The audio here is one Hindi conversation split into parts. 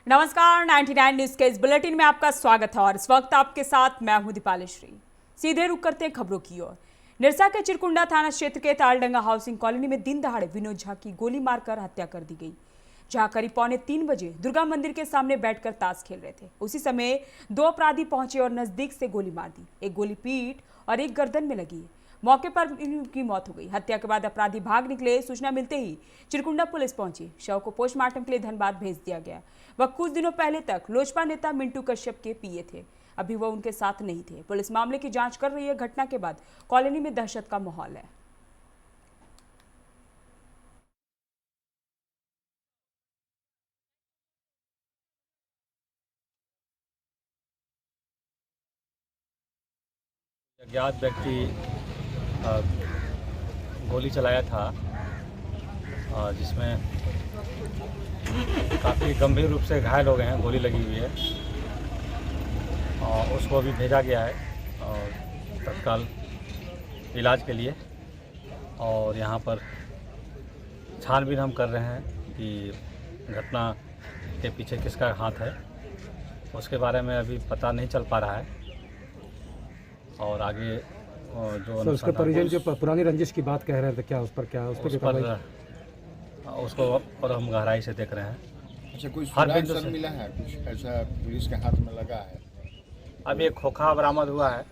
नमस्कार, 99 न्यूज के इस बुलेटिन में आपका स्वागत है और इस वक्त आपके साथ मैं हूं दीपाली श्री। सीधे रुक करते हैं खबरों की ओर। निरसा के चिरकुंडा थाना क्षेत्र के तालडंगा हाउसिंग कॉलोनी में दिन दहाड़े विनोद झा की गोली मारकर हत्या कर दी गई। जहां करीब 2:45 बजे दुर्गा मंदिर के सामने बैठकर ताश खेल रहे थे, उसी समय दो अपराधी पहुंचे और नजदीक से गोली मार दी। एक गोली पीठ और एक गर्दन में लगी। मौके पर इनकी मौत हो गई। हत्या के बाद अपराधी भाग निकले। सूचना मिलते ही चिरकुंडा पुलिस पहुंची। शव को पोस्टमार्टम के लिए धनबाद भेज दिया गया। वह कुछ दिनों पहले तक लोजपा नेता मिंटू कश्यप के पीए थे। अभी वह उनके साथ नहीं थे। पुलिस मामले की जांच कर रही है। घटना के बाद कॉलोनी में दहशत का माहौल है। अज्ञात व्यक्ति गोली चलाया था, जिसमें काफ़ी गंभीर रूप से घायल हो गए हैं। गोली लगी हुई है और उसको अभी भेजा गया है और तत्काल इलाज के लिए। और यहाँ पर छानबीन हम कर रहे हैं कि घटना के पीछे किसका हाथ है, उसके बारे में अभी पता नहीं चल पा रहा है। और आगे जो उसके परिजन जो पुरानी रंजिश की बात कह रहे थे, क्या उस पर उसको पर हम गहराई से देख रहे हैं। अच्छा, कोई सुराग सर मिला है? कुछ ऐसा पुलिस के हाथ में लगा है? अभी एक खोखा बरामद हुआ है।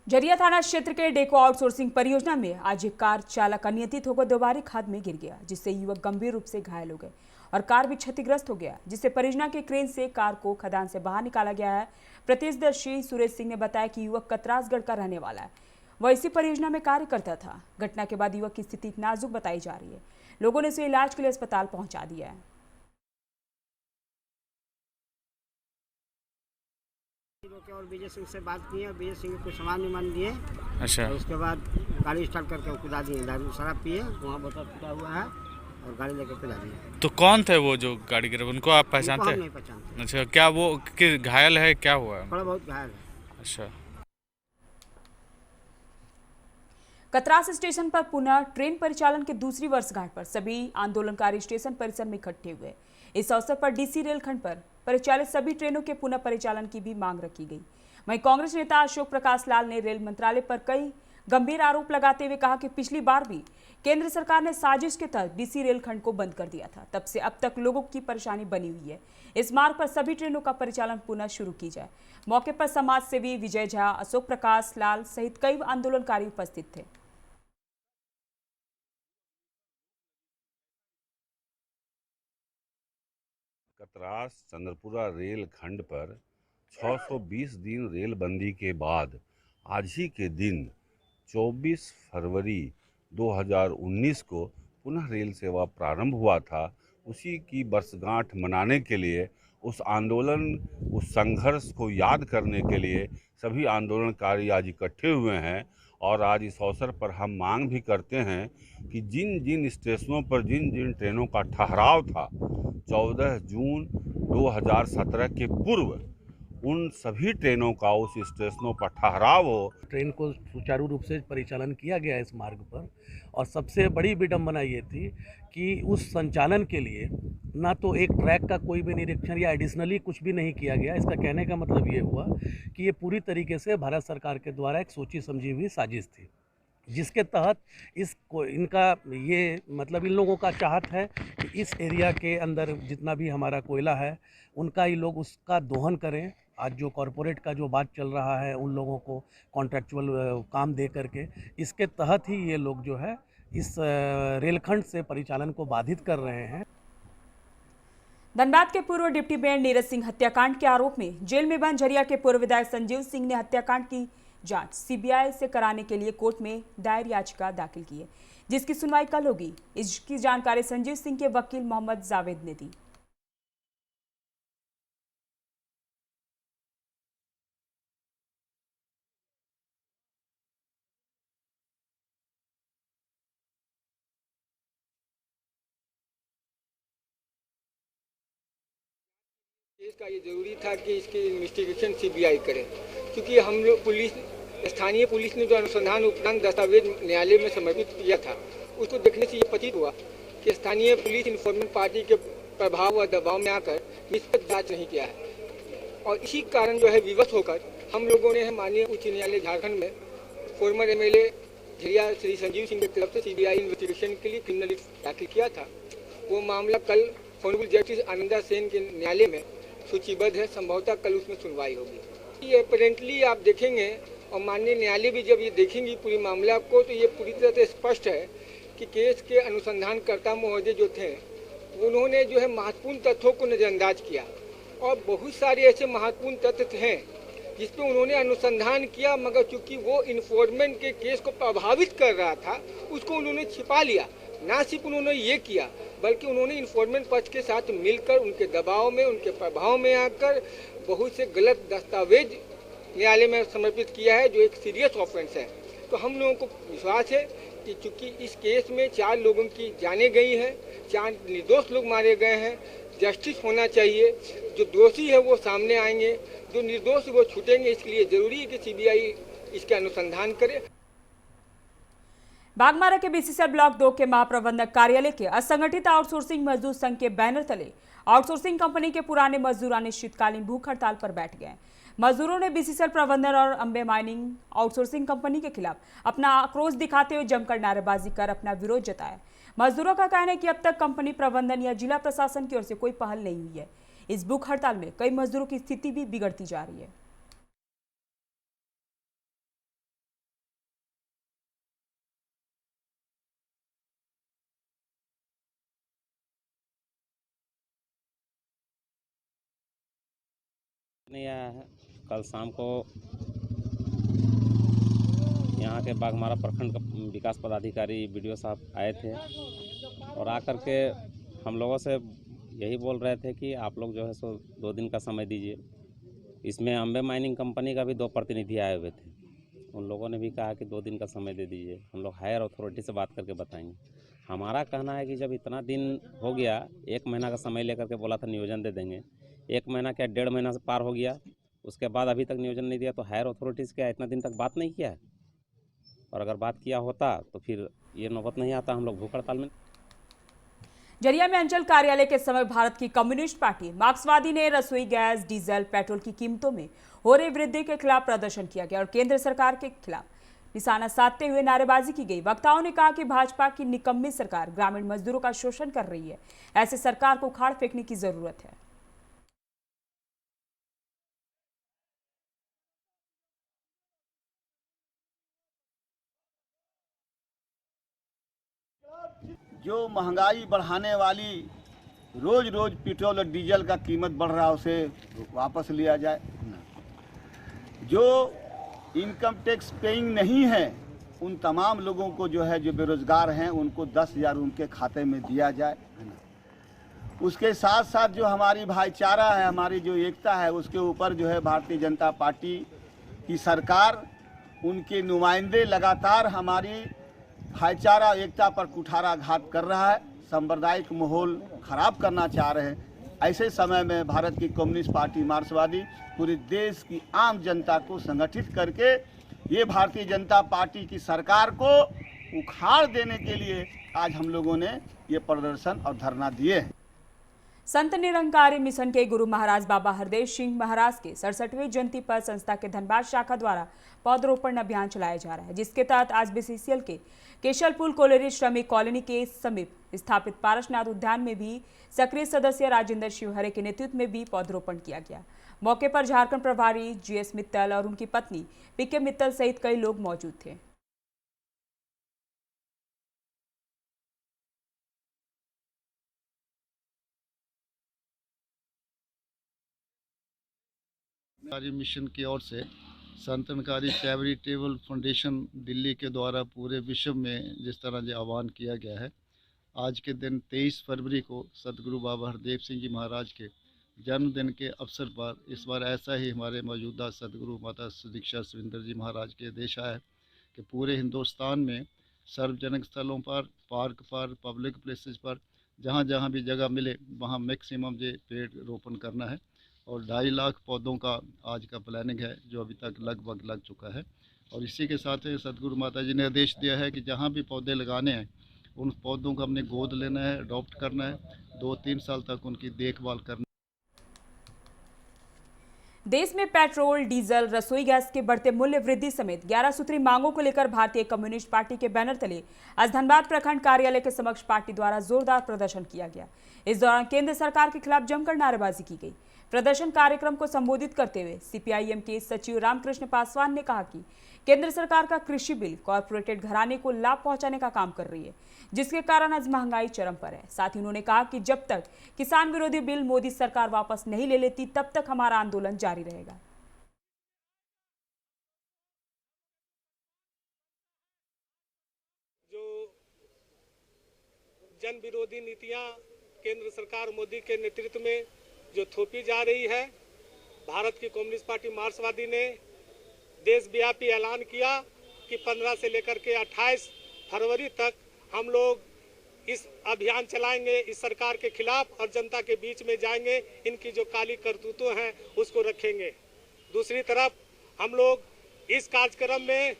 जरिया थाना क्षेत्र के डेको आउटसोर्सिंग परियोजना में आज एक कार चालक अनियंत्रित होकर दोबारा खाद में गिर गया, जिससे युवक गंभीर रूप से घायल हो गए और कार भी क्षतिग्रस्त हो गया, जिससे परियोजना के क्रेन से कार को खदान से बाहर निकाला गया है। प्रत्यक्षदर्शी सुरेश सिंह ने बताया कि युवक कतरासगढ़ का रहने वाला है। वह इसी परियोजना में कार्य करता था। घटना के बाद युवक की स्थिति नाजुक बताई जा रही है। लोगों ने उसे इलाज के लिए अस्पताल पहुंचा दिया है। और विजय सिंह से बात की है। विजय सिंह को सामान विमान दिए। अच्छा, उसके बाद गाड़ी स्टार्ट करके कुदा दिए। शराब पिए, वहाँ बोतल टूटा हुआ है और गाड़ी लेकर कुदा दिए। तो कौन थे वो जो गाड़ी गिरे? उनको आप पहचानते हैं? नहीं पहचानते। अच्छा, क्या वो घायल है? क्या हुआ है? थोड़ा बहुत घायल है। अच्छा। कतरास स्टेशन पर पुनः ट्रेन परिचालन के दूसरी वर्षगांठ पर सभी आंदोलनकारी स्टेशन परिसर में इकट्ठे हुए। इस अवसर पर डीसी रेलखंड पर परिचालित सभी ट्रेनों के पुनः परिचालन की भी मांग रखी गई। वहीं कांग्रेस नेता अशोक प्रकाश लाल ने रेल मंत्रालय पर कई गंभीर आरोप लगाते हुए कहा कि पिछली बार भी केंद्र सरकार ने साजिश के तहत डीसी रेलखंड को बंद कर दिया था। तब से अब तक लोगों की परेशानी बनी हुई है। इस मार्ग पर सभी ट्रेनों का परिचालन पुनः शुरू की जाए। मौके पर समाज सेवी विजय झा, अशोक प्रकाश लाल सहित कई आंदोलनकारी उपस्थित थे। कतरास चंद्रपुरा रेल खंड पर 620 दिन रेलबंदी के बाद आज ही के दिन 24 फरवरी 2019 को पुनः रेल सेवा प्रारंभ हुआ था। उसी की वर्षगांठ मनाने के लिए, उस आंदोलन, उस संघर्ष को याद करने के लिए सभी आंदोलनकारी आज इकट्ठे हुए हैं। और आज इस अवसर पर हम मांग भी करते हैं कि जिन जिन स्टेशनों पर जिन जिन ट्रेनों का ठहराव था 14 जून 2017 के पूर्व, उन सभी ट्रेनों का उस स्टेशनों पर ठहराव हो। ट्रेन को सुचारू रूप से परिचालन किया गया इस मार्ग पर। और सबसे बड़ी विडंबना ये थी कि उस संचालन के लिए ना तो एक ट्रैक का कोई भी निरीक्षण या एडिशनली कुछ भी नहीं किया गया। इसका कहने का मतलब ये हुआ कि ये पूरी तरीके से भारत सरकार के द्वारा एक सोची समझी हुई साजिश थी, जिसके तहत इनका ये मतलब इन लोगों का चाहत है कि इस एरिया के अंदर जितना भी हमारा कोयला है उनका ही लोग उसका दोहन करें। आज जो कॉरपोरेट का जो बात चल रहा है, उन लोगों को कॉन्ट्रैक्चुअल काम दे करके, इसके तहत ही ये लोग जो है इस रेलखंड से परिचालन को बाधित कर रहे हैं। धनबाद के पूर्व डिप्टी मेयर नीरज सिंह हत्याकांड के आरोप में जेल में बंद झरिया के पूर्व विधायक संजीव सिंह ने हत्याकांड की जांच सीबीआई से कराने के लिए कोर्ट में दायर याचिका दाखिल की है, जिसकी सुनवाई कल होगी। इसकी जानकारी संजीव सिंह के वकील मोहम्मद जावेद ने दी। इसका ये जरूरी था कि इसकी इन्वेस्टिगेशन सीबीआई करे, क्योंकि हम लोग स्थानीय पुलिस ने जो अनुसंधान उपरांत दस्तावेज न्यायालय में समर्पित किया था, उसको देखने से ये प्रतीत हुआ कि स्थानीय पुलिस इन्फॉर्मेंट पार्टी के प्रभाव व दबाव में आकर निष्पक्ष जांच नहीं किया है। और इसी कारण जो है विवश होकर हम लोगों ने माननीय उच्च न्यायालय झारखंड में फॉर्मर एमएलए झरिया श्री संजीव सिंह की तरफ से सीबीआई इन्वेस्टिगेशन के लिए क्रिमिनल दाखिल किया था। वो मामला कल ऑनरेबल जस्टिस आनंदा सेन के न्यायालय में सूचीबद्ध है। संभवतः कल उसमें सुनवाई होगी। ये अपेरेंटली आप देखेंगे और माननीय न्यायालय भी जब ये देखेंगी पूरी मामला को, तो ये पूरी तरह से स्पष्ट है कि केस के अनुसंधानकर्ता महोदय जो थे उन्होंने जो है महत्वपूर्ण तथ्यों को नज़रअंदाज किया और बहुत सारे ऐसे महत्वपूर्ण तथ्य हैं जिस पे उन्होंने अनुसंधान किया, मगर चूंकि वो इन्फोर्समेंट के केस को प्रभावित कर रहा था उसको उन्होंने छिपा लिया। ना सिर्फ उन्होंने ये किया बल्कि उन्होंने इन्फोर्समेंट पक्ष के साथ मिलकर उनके दबाव में, उनके प्रभाव में आकर बहुत से गलत दस्तावेज न्यायालय में समर्पित किया है, जो एक सीरियस ऑफेंस है। तो हम लोगों को विश्वास है कि चूंकि इस केस में 4 लोगों की जानें गई हैं, 4 निर्दोष लोग मारे गए हैं, जस्टिस होना चाहिए। जो दोषी है वो सामने आएंगे, जो निर्दोष वो छूटेंगे। इसलिए जरूरी है कि सीबीआई इसके अनुसंधान करे। बागमारा के बीसीसीएल ब्लॉक 2 के महाप्रबंधक कार्यालय के असंगठित आउटसोर्सिंग मजदूर संघ के बैनर तले आउटसोर्सिंग कंपनी के पुराने मजदूर अनिश्चितकालीन भूख हड़ताल पर बैठ गए। मजदूरों ने बीसीसीएल प्रबंधन और अंबे माइनिंग आउटसोर्सिंग कंपनी के खिलाफ अपना आक्रोश दिखाते हुए जमकर नारेबाजी कर अपना विरोध जताया। मजदूरों का कहना है कि अब तक कंपनी प्रबंधन या जिला प्रशासन की ओर से कोई पहल नहीं हुई है। इस भूख हड़ताल में कई मजदूरों की स्थिति भी बिगड़ती जा रही है। नहीं आया है। कल शाम को यहाँ के बागमारा प्रखंड का विकास पदाधिकारी बीडीओ साहब आए थे और आकर के हम लोगों से यही बोल रहे थे कि आप लोग जो है सो 2 दिन का समय दीजिए। इसमें अंबे माइनिंग कंपनी का भी 2 प्रतिनिधि आए हुए थे। उन लोगों ने भी कहा कि 2 दिन का समय दे दीजिए, हम लोग हायर अथॉरिटी से बात करके बताएंगे। हमारा कहना है कि जब इतना दिन हो गया, 1 महीना का समय लेकर के बोला था नियोजन दे देंगे, 1 महीना क्या 1.5 महीना से पार हो गया, उसके बाद अभी तक नियोजन नहीं दिया। तो हायर अथॉरिटीज़ क्या इतना दिन तक बात नहीं किया है? और अगर बात किया होता तो फिर ये नौबत नहीं आता, हम लोग भूख हड़ताल में। झरिया में अंचल कार्यालय के समय भारत की कम्युनिस्ट पार्टी मार्क्सवादी ने रसोई गैस, डीजल, पेट्रोल की कीमतों में हो रही वृद्धि के खिलाफ प्रदर्शन किया गया और केंद्र सरकार के खिलाफ निशाना साधते हुए नारेबाजी की गई। वक्ताओं ने कहा कि भाजपा की निकम्मी सरकार ग्रामीण मजदूरों का शोषण कर रही है। ऐसे सरकार को उखाड़ फेंकने की जरूरत है। जो महंगाई बढ़ाने वाली रोज रोज पेट्रोल और डीजल का कीमत बढ़ रहा है उसे वापस लिया जाए। जो इनकम टैक्स पेइंग नहीं है उन तमाम लोगों को जो है जो बेरोजगार हैं उनको 10,000 उनके खाते में दिया जाए। उसके साथ साथ जो हमारी भाईचारा है, हमारी जो एकता है, उसके ऊपर जो है भारतीय जनता पार्टी की सरकार, उनके नुमाइंदे लगातार हमारी भाईचारा एकता पर कुठाराघात कर रहा है, सांप्रदायिक माहौल खराब करना चाह रहे हैं। ऐसे समय में भारत की कम्युनिस्ट पार्टी मार्क्सवादी पूरे देश की आम जनता को संगठित करके ये भारतीय जनता पार्टी की सरकार को उखाड़ देने के लिए आज हम लोगों ने ये प्रदर्शन और धरना दिए हैं। संत निरंकारी मिशन के गुरु महाराज बाबा हरदेव सिंह महाराज के 67वीं जयंती पर संस्था के धनबाद शाखा द्वारा पौधरोपण अभियान चलाया जा रहा है, जिसके तहत आज बीसीसीएल के केशलपुर कोलेरी श्रमिक कॉलोनी के समीप स्थापित पारसनाथ उद्यान में भी सक्रिय सदस्य राजेंद्र शिवहरे के नेतृत्व में भी पौधरोपण किया गया। मौके पर झारखंड प्रभारी जीएस मित्तल और उनकी पत्नी पीके मित्तल सहित कई लोग मौजूद थे। मिशन की ओर से संत निरंकारी चैरिटेबल फाउंडेशन दिल्ली के द्वारा पूरे विश्व में जिस तरह से आह्वान किया गया है, आज के दिन 23 फरवरी को सतगुरु बाबा हरदेव सिंह जी महाराज के जन्मदिन के अवसर पर इस बार ऐसा ही हमारे मौजूदा सतगुरु माता सुदीक्षा सुविंदर जी महाराज के आदेश आया है कि पूरे हिंदुस्तान में सार्वजनिक स्थलों पर, पार्क पर, पब्लिक प्लेसेस पर जहाँ जहाँ भी जगह मिले वहाँ मैक्सिमम जो पेड़ रोपण करना है और 2.5 लाख पौधों का आज का प्लानिंग है जो अभी तक लगभग लग चुका है। और इसी के साथ सतगुरु माता जी ने आदेश दिया है कि जहाँ भी पौधे लगाने हैं उन पौधों को हमने गोद लेना है, अडॉप्ट करना है। 2-3 साल तक उनकी देखभाल करना। देश में पेट्रोल, डीजल, रसोई गैस के बढ़ते मूल्य वृद्धि समेत 11 सूत्री मांगों को लेकर भारतीय कम्युनिस्ट पार्टी के बैनर तले आज धनबाद प्रखंड कार्यालय के समक्ष पार्टी द्वारा जोरदार प्रदर्शन किया गया। इस दौरान केंद्र सरकार के खिलाफ जमकर नारेबाजी की गई। प्रदर्शन कार्यक्रम को संबोधित करते हुए सीपीआईएम के सचिव रामकृष्ण पासवान ने कहा कि केंद्र सरकार का कृषि बिल कॉरपोरेटेड घराने को लाभ पहुंचाने का काम कर रही है, जिसके कारण आज महंगाई चरम पर है। साथ ही उन्होंने कहा कि जब तक किसान विरोधी बिल मोदी सरकार वापस नहीं ले लेती, तब तक हमारा आंदोलन जारी रहेगा। जो जन विरोधी नीतियां केंद्र सरकार मोदी के नेतृत्व में जो थोपी जा रही है, भारत की कम्युनिस्ट पार्टी मार्क्सवादी ने देशव्यापी ऐलान किया कि 15 से लेकर के 28 फरवरी तक हम लोग इस अभियान चलाएंगे, इस सरकार के खिलाफ, और जनता के बीच में जाएंगे, इनकी जो काली करतूतें हैं उसको रखेंगे। दूसरी तरफ हम लोग इस कार्यक्रम में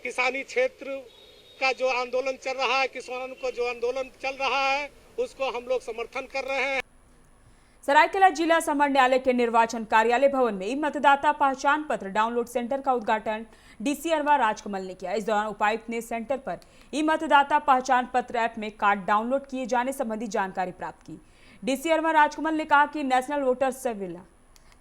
किसानी क्षेत्र का जो आंदोलन चल रहा है, किसानों को जो आंदोलन चल रहा है, उसको हम लोग समर्थन कर रहे हैं। सरायकेला जिला समर न्यायालय के निर्वाचन कार्यालय भवन में ई मतदाता पहचान पत्र डाउनलोड सेंटर का उद्घाटन डीसी अरवा राजकमल ने किया। इस दौरान उपायुक्त ने सेंटर पर ई मतदाता पहचान पत्र ऐप में कार्ड डाउनलोड किए जाने संबंधी जानकारी प्राप्त की। डीसी अरवा राजकमल ने कहा कि नेशनल वोटर सर्विला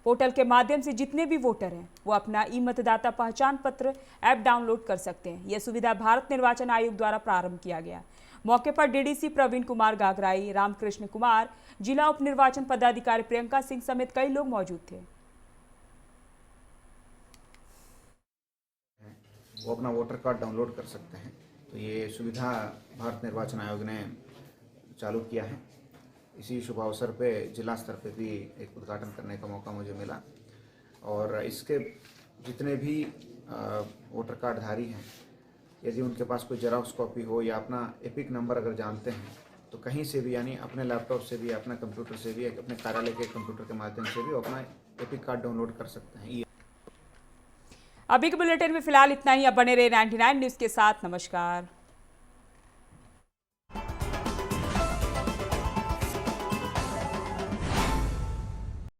पोर्टल के माध्यम से जितने भी वोटर हैं वो अपना ई मतदाता पहचान पत्र ऐप डाउनलोड कर सकते हैं। यह सुविधा भारत निर्वाचन आयोग द्वारा प्रारंभ किया गया। मौके पर डीडीसी प्रवीण कुमार गागराई, रामकृष्ण कुमार, जिला उप निर्वाचन पदाधिकारी प्रियंका सिंह समेत कई लोग मौजूद थे। वो अपना वोटर कार्ड डाउनलोड कर सकते हैं। तो ये सुविधा भारत निर्वाचन आयोग ने चालू किया है। इसी शुभ अवसर पे जिला स्तर पे भी एक उद्घाटन करने का मौका मुझे मिला, और इसके जितने भी वोटर कार्ड धारी हैं, यदि उनके पास कोई जेरॉक्स कॉपी हो या अपना एपिक नंबर अगर जानते हैं, तो कहीं से भी, यानी अपने लैपटॉप से भी, अपने कंप्यूटर से भी, अपने कार्यालय के कंप्यूटर के माध्यम से भी अपना एपिक कार्ड डाउनलोड कर सकते हैं। अभी के बुलेटिन में फिलहाल इतना ही। अब बने रहे 99 न्यूज़ के साथ। नमस्कार।